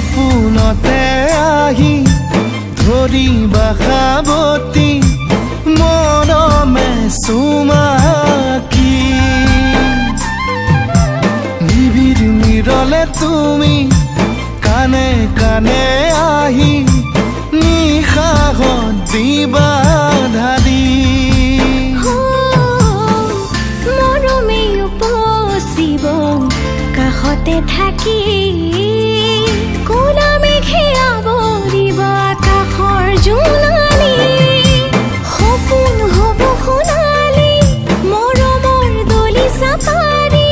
সপোনতে আহি ধৰিবা সাৱটি মৰমে চুমাকি নিবিড় নিৰলে তুমি কানে কানে আহি নিশাহত দিবা ধাৰি মৰমে উপচিব কাষতে থাকি কোলা মেঘে আৱৰিব আকাশৰ জোনালী সপোন হ'ব সোণালী মৰমৰ দলি চাপাৰী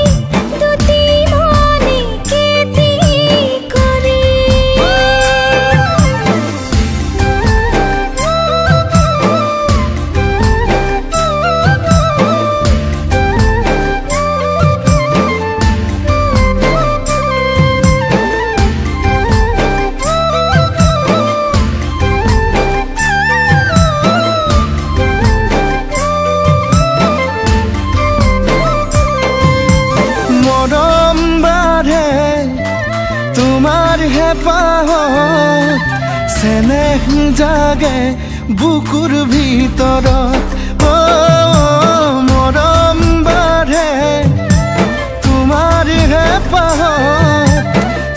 দুটি মনে কেতি কৰি তোমাৰ হেঁপাহত চেনেহ জাগে বুকুৰ ভিতৰত মৰম বাঢ়ে তোমাৰ হেঁপাহত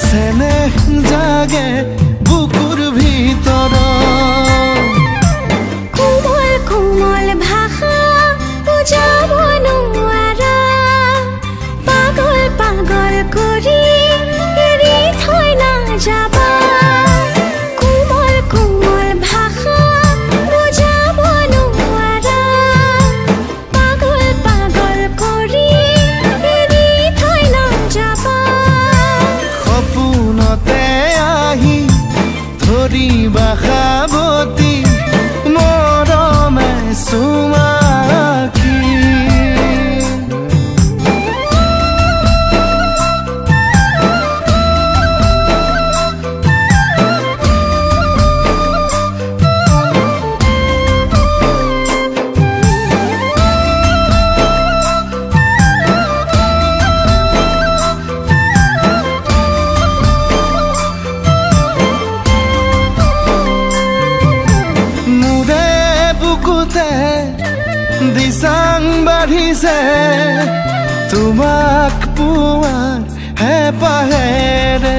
চেনেহ জাগে বুকুৰ ভিতৰত কোমল কোমল ভাষা বুজাব নোৱাৰা পাগল পাগল কৰি এৰি থৈ নাযাবা কোমল কোমল ভাষা বুজাব নোৱাৰা পাগল পাগল কৰি এৰি থৈ নাযাবা সপোনতে আহি ধৰিবা সাৱটি মৰমে চুমাকি দিচাং বাঢ়িছে তোমাক পোৱাৰ হেঁপাহেৰে